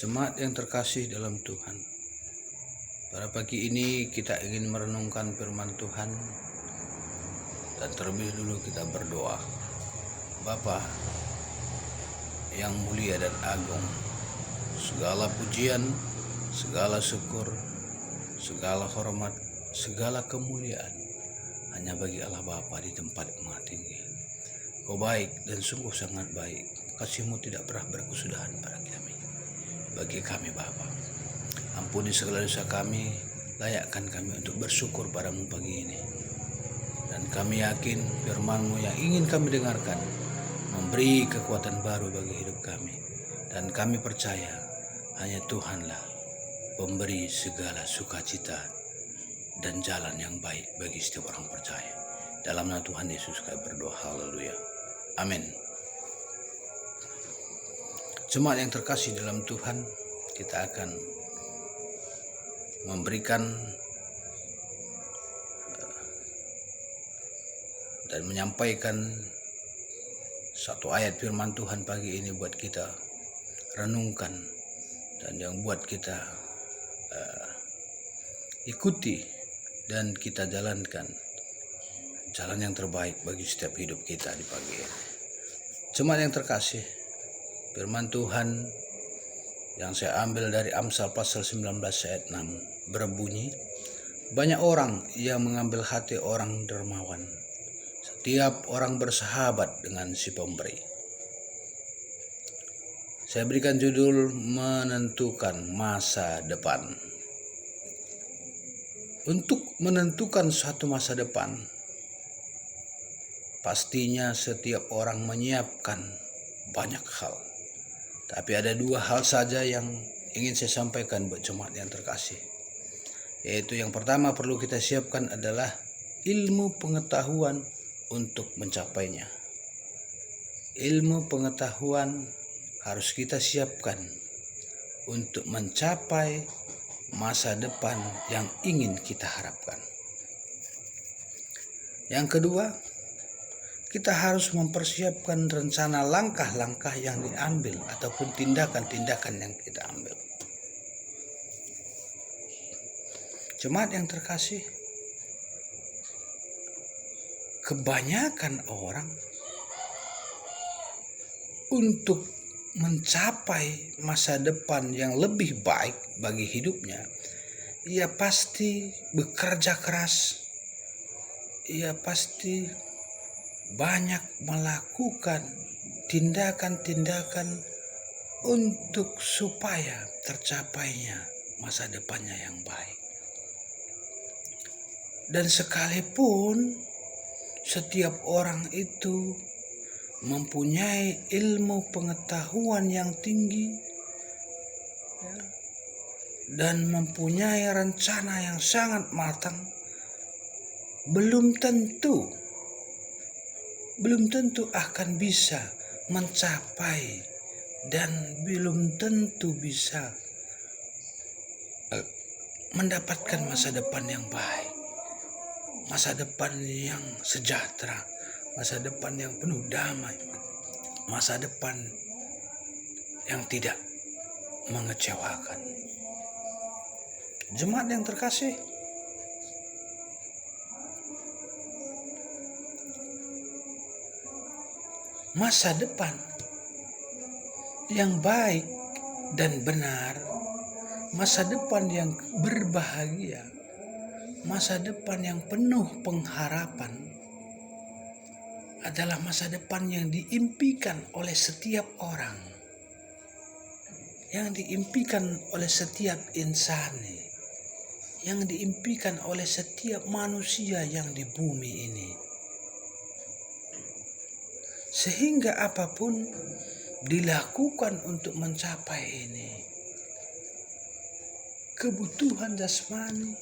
Jemaat yang terkasih dalam Tuhan, pada pagi ini kita ingin merenungkan firman Tuhan, dan terlebih dulu kita berdoa. Bapa yang mulia dan agung, segala pujian, segala syukur, segala hormat, segala kemuliaan hanya bagi Allah Bapa di tempat Maha Tinggi. Kau baik dan sungguh sangat baik. Kasih-Mu tidak pernah berkesudahan pada kami. Bagi kami Bapa, ampuni segala dosa kami, layakkan kami untuk bersyukur padamu pagi ini. Dan kami yakin firman-Mu yang ingin kami dengarkan memberi kekuatan baru bagi hidup kami. Dan kami percaya hanya Tuhanlah pemberi segala sukacita dan jalan yang baik bagi setiap orang percaya. Dalam nama Tuhan Yesus kami berdoa, haleluya, amin. Jemaat yang terkasih dalam Tuhan, kita akan memberikan dan menyampaikan satu ayat firman Tuhan pagi ini buat kita renungkan, dan yang buat kita ikuti dan kita jalankan jalan yang terbaik bagi setiap hidup kita di pagi ini. Jemaat yang terkasih, firman Tuhan yang saya ambil dari Amsal pasal 19 ayat 6 berbunyi, banyak orang yang mengambil hati orang dermawan, setiap orang bersahabat dengan si pemberi. Saya berikan judul menentukan masa depan. Untuk menentukan suatu masa depan, pastinya setiap orang menyiapkan banyak hal. Tapi ada dua hal saja yang ingin saya sampaikan buat jemaat yang terkasih. Yaitu yang pertama perlu kita siapkan adalah ilmu pengetahuan untuk mencapainya. Ilmu pengetahuan harus kita siapkan untuk mencapai masa depan yang ingin kita harapkan. Yang kedua, kita harus mempersiapkan rencana langkah-langkah yang diambil ataupun tindakan-tindakan yang kita ambil. Jemaat yang terkasih, kebanyakan orang untuk mencapai masa depan yang lebih baik bagi hidupnya, ia pasti bekerja keras, ia pasti banyak melakukan tindakan-tindakan untuk supaya tercapainya masa depannya yang baik. Dan sekalipun setiap orang itu mempunyai ilmu pengetahuan yang tinggi dan mempunyai rencana yang sangat matang, belum tentu akan bisa mencapai dan belum tentu bisa mendapatkan masa depan yang baik, masa depan yang sejahtera, masa depan yang penuh damai, masa depan yang tidak mengecewakan. Jemaat yang terkasih, masa depan yang baik dan benar, masa depan yang berbahagia, masa depan yang penuh pengharapan adalah masa depan yang diimpikan oleh setiap orang, yang diimpikan oleh setiap insan, yang diimpikan oleh setiap manusia yang di bumi ini. Sehingga apapun dilakukan untuk mencapai ini, kebutuhan jasmani,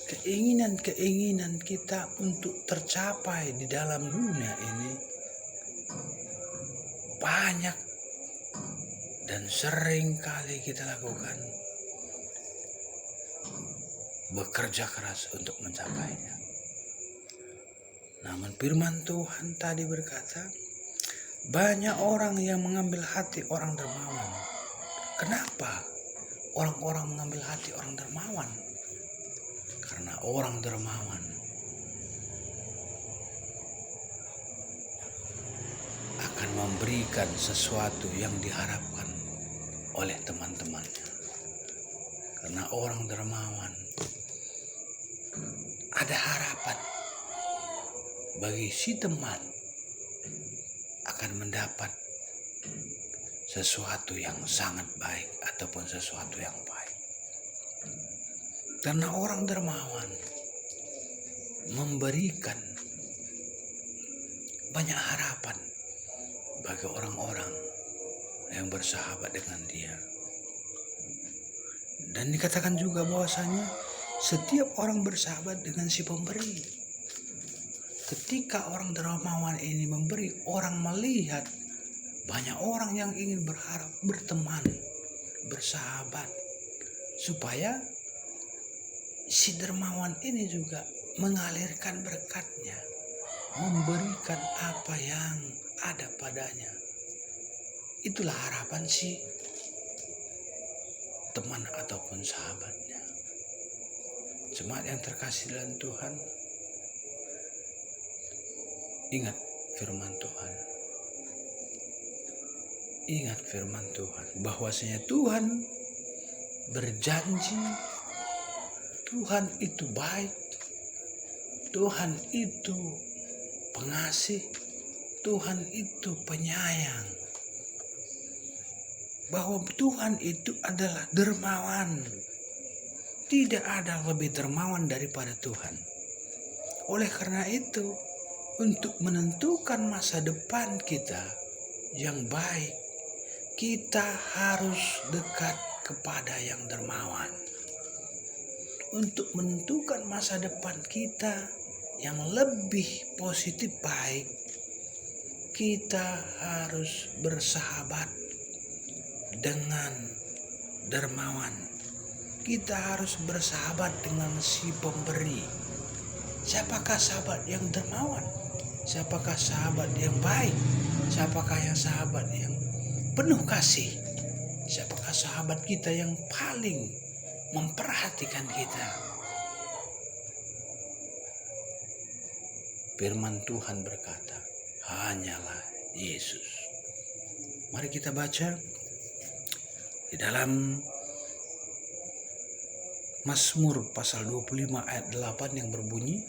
keinginan-keinginan kita untuk tercapai di dalam dunia ini banyak dan sering kali kita lakukan, bekerja keras untuk mencapainya. Namun firman Tuhan tadi berkata, banyak orang yang mengambil hati orang dermawan. Kenapa? orang-orang mengambil hati orang dermawan. Karena orang dermawan akan memberikan sesuatu yang diharapkan oleh teman-temannya. Karena orang dermawan ada harapan bagi si teman akan mendapat sesuatu yang sangat baik ataupun sesuatu yang baik. Karena orang dermawan memberikan banyak harapan bagi orang-orang yang bersahabat dengan dia. Dan dikatakan juga bahwasanya setiap orang bersahabat dengan si pemberi. Ketika orang dermawan ini memberi, orang melihat banyak orang yang ingin berharap berteman, bersahabat, supaya si dermawan ini juga mengalirkan berkatnya, memberikan apa yang ada padanya. Itulah harapan si teman ataupun sahabatnya. Jemaat yang terkasih dalam Tuhan, ingat firman Tuhan. Ingat firman Tuhan, bahwasanya Tuhan berjanji, Tuhan itu baik, Tuhan itu pengasih, Tuhan itu penyayang. Bahwa Tuhan itu adalah dermawan. Tidak ada lebih dermawan daripada Tuhan. Oleh karena itu, untuk menentukan masa depan kita yang baik, kita harus dekat kepada yang dermawan. Untuk menentukan masa depan kita yang lebih positif baik, kita harus bersahabat dengan dermawan. Kita harus bersahabat dengan si pemberi. Siapakah sahabat yang dermawan? Siapakah sahabat yang baik? Siapakah yang sahabat yang penuh kasih? Siapakah sahabat kita yang paling memperhatikan kita? Firman Tuhan berkata, hanyalah Yesus. Mari kita baca di dalam Mazmur pasal 25 ayat 8 yang berbunyi,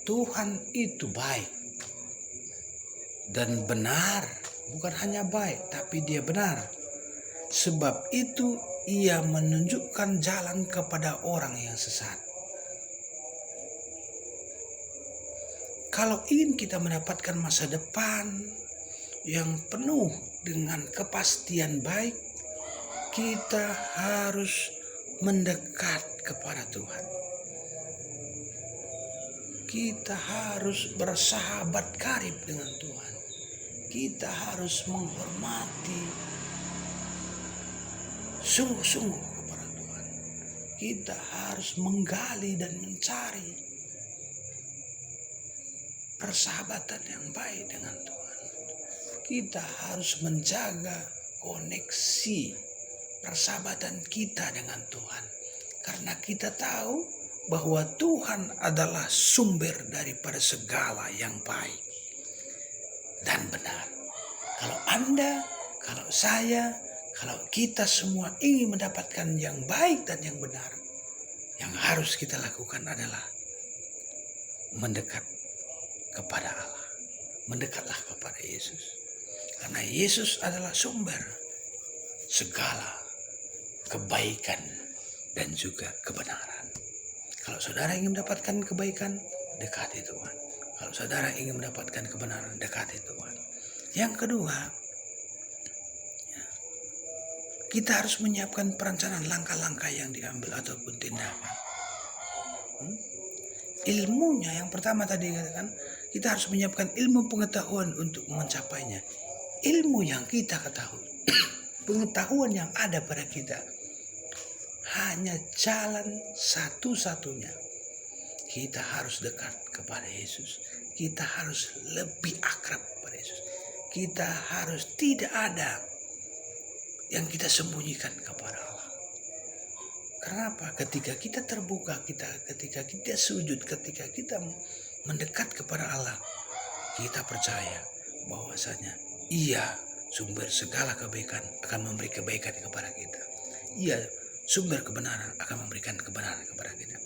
Tuhan itu baik dan benar. Bukan hanya baik, tapi dia benar. Sebab itu ia menunjukkan jalan kepada orang yang sesat. Kalau ingin kita mendapatkan masa depan yang penuh dengan kepastian baik, kita harus mendekat kepada Tuhan. Kita harus bersahabat karib dengan Tuhan. Kita harus menghormati sungguh-sungguh kepada Tuhan. Kita harus menggali dan mencari persahabatan yang baik dengan Tuhan. Kita harus menjaga koneksi persahabatan kita dengan Tuhan. Karena kita tahu bahwa Tuhan adalah sumber daripada segala yang baik dan benar. Kalau Anda, kalau saya, kalau kita semua ingin mendapatkan yang baik dan yang benar, yang harus kita lakukan adalah mendekat kepada Allah. Mendekatlah kepada Yesus. Karena Yesus adalah sumber segala kebaikan dan juga kebenaran. Kalau saudara ingin mendapatkan kebaikan, dekati Tuhan. Kalau saudara ingin mendapatkan kebenaran, dekati Tuhan. Yang kedua, kita harus menyiapkan perencanaan langkah-langkah yang diambil ataupun tindakan. Ilmunya yang pertama tadi katakan, kita harus menyiapkan ilmu pengetahuan untuk mencapainya. Ilmu yang kita ketahui, pengetahuan yang ada pada kita, hanya jalan satu-satunya. Kita harus dekat kepada Yesus. Kita harus lebih akrab kepada Yesus. Kita harus tidak ada yang kita sembunyikan kepada Allah. Kenapa? Ketika kita terbuka, ketika kita sujud, ketika kita mendekat kepada Allah, kita percaya bahwasanya Ia sumber segala kebaikan akan memberi kebaikan kepada kita. Ia sumber kebenaran akan memberikan kebenaran kepada kita.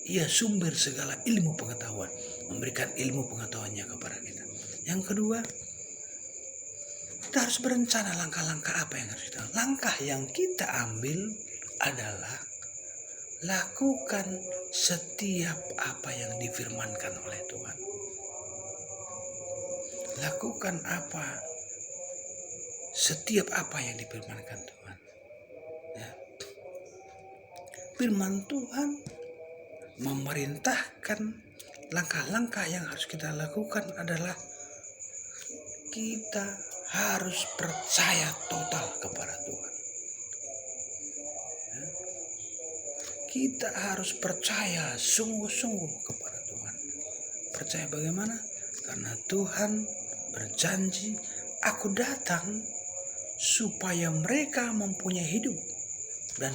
Ia sumber segala ilmu pengetahuan, memberikan ilmu pengetahuannya kepada kita. Yang kedua, kita harus berencana langkah-langkah apa yang harus kita. Langkah yang kita ambil adalah lakukan setiap apa yang difirmankan oleh Tuhan. Lakukan setiap apa yang difirmankan Tuhan. Ya. Firman Tuhan memerintahkan langkah-langkah yang harus kita lakukan adalah kita harus percaya total kepada Tuhan. Ya. Kita harus percaya sungguh-sungguh kepada Tuhan. Percaya bagaimana? Karena Tuhan berjanji, aku datang supaya mereka mempunyai hidup dan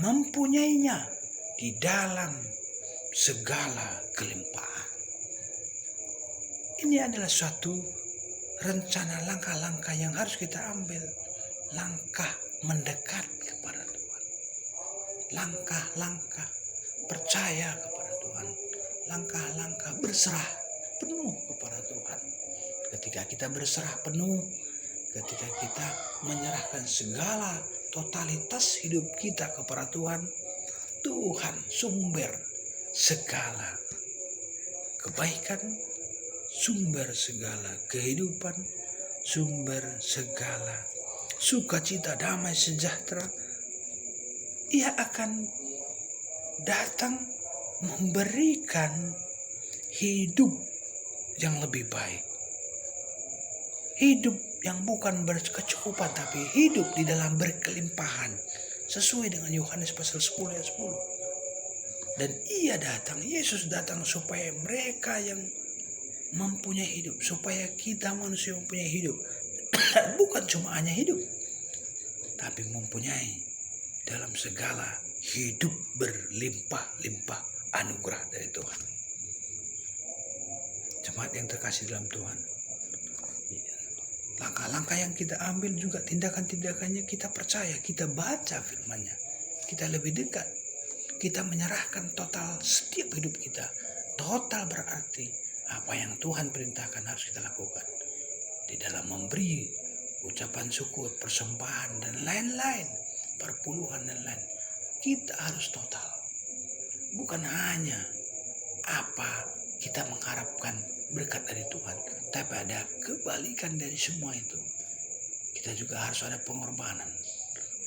mempunyainya di dalam segala kelimpahan. Ini adalah suatu rencana langkah-langkah yang harus kita ambil. Langkah mendekat kepada Tuhan. Langkah-langkah percaya kepada Tuhan. Langkah-langkah berserah penuh kepada Tuhan. Ketika kita berserah penuh, ketika kita menyerahkan segala totalitas hidup kita kepada Tuhan, Tuhan sumber segala kebaikan, sumber segala kehidupan, sumber segala sukacita, damai, sejahtera. Ia akan datang memberikan hidup yang lebih baik. Hidup yang bukan berkecukupan, tapi hidup di dalam berkelimpahan. Sesuai dengan Yohanes pasal 10 ayat 10. Dan Yesus datang supaya mereka yang mempunyai hidup, supaya kita manusia mempunyai hidup. Bukan cuma hanya hidup, tapi mempunyai dalam segala hidup berlimpah-limpah anugerah dari Tuhan. Jemaat yang terkasih dalam Tuhan, langkah-langkah yang kita ambil juga tindakan-tindakannya kita percaya, kita baca firman-Nya, kita lebih dekat, kita menyerahkan total setiap hidup kita. Total berarti apa yang Tuhan perintahkan harus kita lakukan. Di dalam memberi ucapan syukur, persembahan dan lain-lain, perpuluhan dan lain, kita harus total. Bukan hanya apa kita mengharapkan berkat dari Tuhan, tapi ada kebalikan dari semua itu. Kita juga harus ada pengorbanan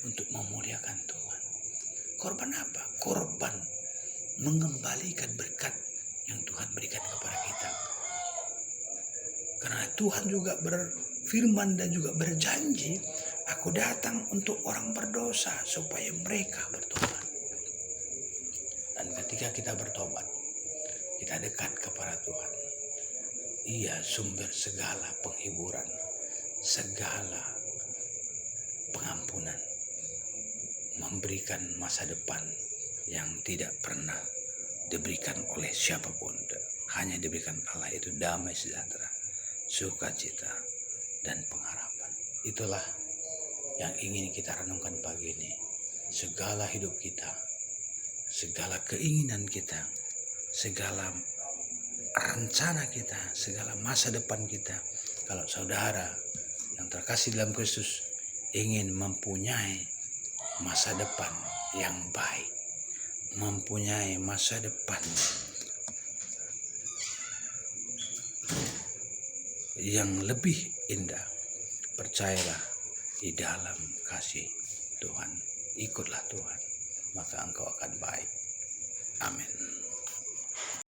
untuk memuliakan Tuhan. Korban apa? Korban mengembalikan berkat yang Tuhan berikan kepada kita. Karena Tuhan juga berfirman dan juga berjanji, aku datang untuk orang berdosa supaya mereka bertobat. Dan ketika kita bertobat, kita dekat kepada Tuhan. Ia sumber segala penghiburan, segala pengampunan, memberikan masa depan yang tidak pernah diberikan oleh siapapun. Hanya diberikan Allah, itu damai, sejahtera, sukacita, dan pengharapan. Itulah yang ingin kita renungkan pagi ini. Segala hidup kita, segala keinginan kita, segala rencana kita, segala masa depan kita, kalau saudara yang terkasih dalam Kristus ingin mempunyai masa depan yang baik, mempunyai masa depan yang lebih indah, percayalah di dalam kasih Tuhan, ikutlah Tuhan, maka engkau akan baik. Amin.